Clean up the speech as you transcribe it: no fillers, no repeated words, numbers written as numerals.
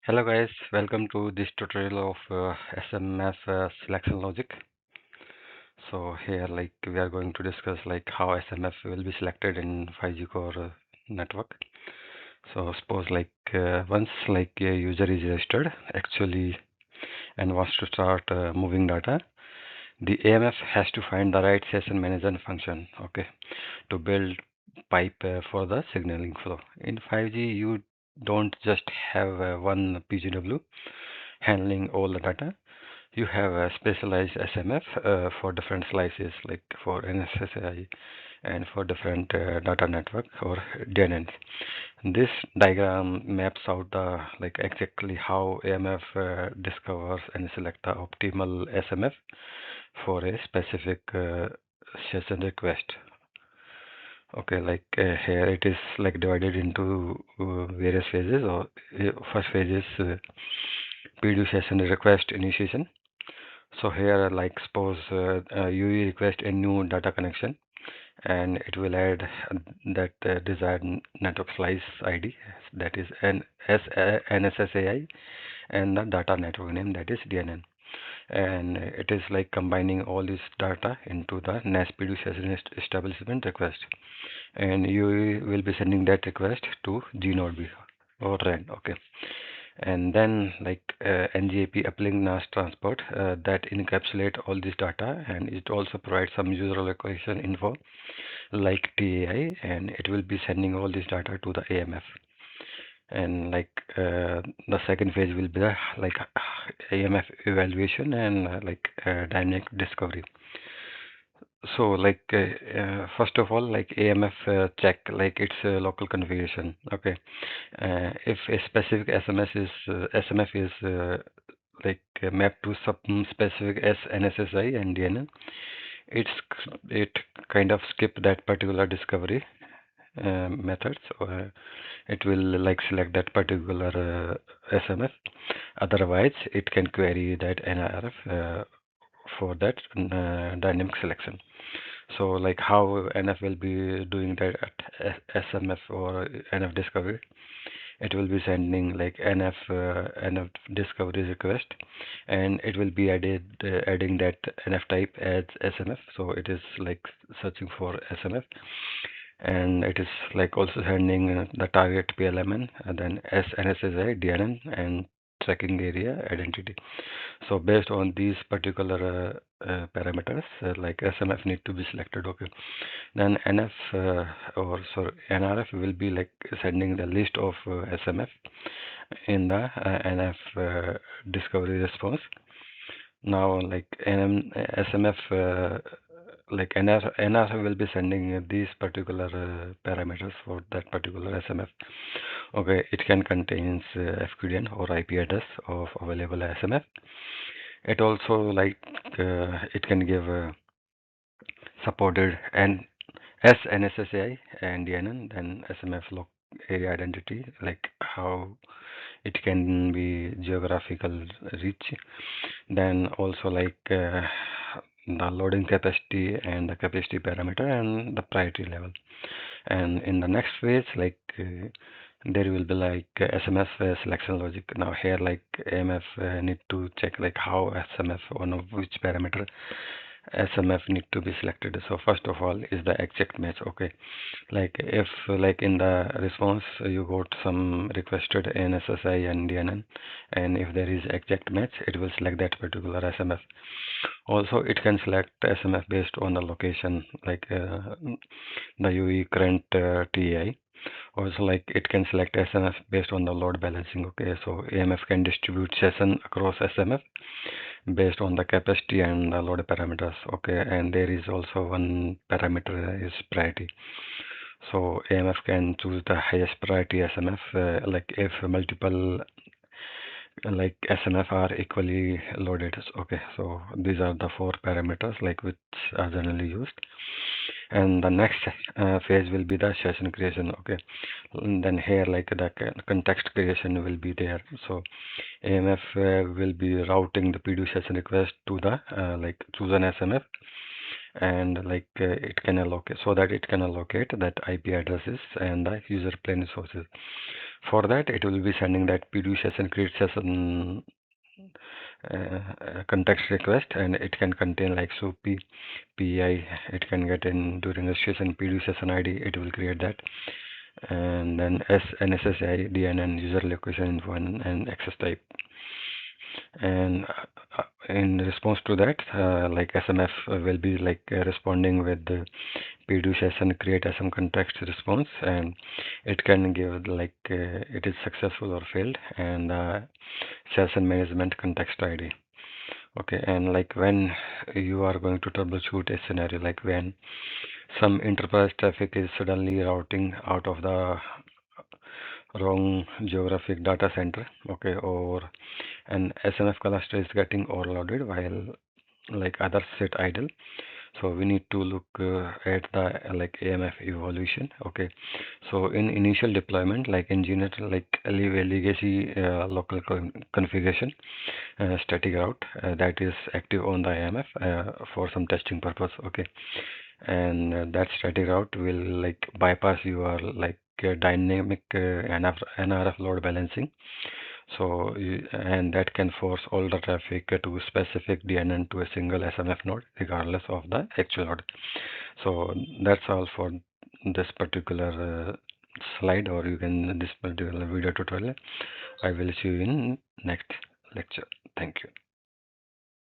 Hello guys, welcome to this tutorial of SMF Selection Logic. So here we are going to discuss how SMF will be selected in 5G core network. So suppose once a user is registered actually and wants to start moving data, the AMF has to find the right session management function, okay, to build pipe for the signaling flow. In 5G you don't just have one PGW handling all the data. You have a specialized SMF for different slices, like for NSSAI and for different data network or DNNs. This diagram maps out the exactly how AMF discovers and select the optimal SMF for a specific session request. Okay, here it is divided into various phases. Or first phase is PDU session request initiation. So here, suppose you request a new data connection, and it will add that desired network slice ID, that is NSSAI, and the data network name, that is DNN. And it is combining all this data into the NAS PDU session establishment request, and you will be sending that request to GNodeB or RAN. Okay. And then NGAP uplink NAS transport that encapsulate all this data, and it also provides some user location info like TAI, and it will be sending all this data to the AMF. And the second phase will be the AMF evaluation and dynamic discovery. So first of all, AMF check its local configuration. Okay, if a specific SMF is mapped to some specific S-NSSAI and DNN, it kind of skip that particular discovery methods, or it will select that particular SMF. Otherwise, it can query that NRF for that dynamic selection. So how NF will be doing that at SMF or NF discovery, it will be sending NF discovery request, and it will be adding that NF type as SMF. So it is searching for SMF, and it is also sending the target PLMN and then S-NSSAI, DNN, and tracking area identity. So based on these particular parameters, SMF need to be selected. Okay, then NRF will be sending the list of SMF in the NF discovery response. Now SMF NRF will be sending these particular parameters for that particular SMF. Okay, it can contains FQDN or IP address of available SMF. It also it can give supported and S-NSSAI and DNN, then SMF log area identity, how it can be geographical reach, then also the loading capacity and the capacity parameter and the priority level. And in the next phase, there will be SMF selection logic. Now here AMF need to check how SMF, one of which parameter SMF need to be selected. So first of all is the exact match. Okay, if in the response you got some requested NSSI and DNN, and if there is exact match, it will select that particular SMF. Also it can select SMF based on the location, the UE current TI. Also it can select SMF based on the load balancing. Okay, so AMF can distribute session across SMF based on the capacity and the load parameters. Okay, and there is also one parameter is priority. So AMF can choose the highest priority SMF if multiple SMF are equally loaded. Okay, so these are the four parameters which are generally used. And the next phase will be the session creation. Okay, and then here the context creation will be there. So AMF will be routing the PDU session request to the chosen SMF, and it can allocate, so that it can allocate that IP addresses and the user plane sources. For that, it will be sending that PDU session create session context request, and it can contain like so PI. It can get in during the session PDU session ID. It will create that, and then S-NSSAI, DNN, user location info, and access type. And in response to that, like SMF will be like responding with the PDU session create SM context response, and it can give like it is successful or failed, and session management context ID. Okay, and like when you are going to troubleshoot a scenario, like when some enterprise traffic is suddenly routing out of the wrong geographic data center, okay, or an SMF cluster is getting overloaded while like others sit idle. So we need to look at the like AMF evolution. Okay, so in initial deployment, like engineer like leave a legacy local configuration static route that is active on the AMF for some testing purpose. Okay, and that static route will like bypass your like dynamic NRF load balancing. So and that can force all the traffic to specific DNN to a single SMF node regardless of the actual node. So that's all for this particular slide, or you can this particular video tutorial. I will see you in next lecture. Thank you.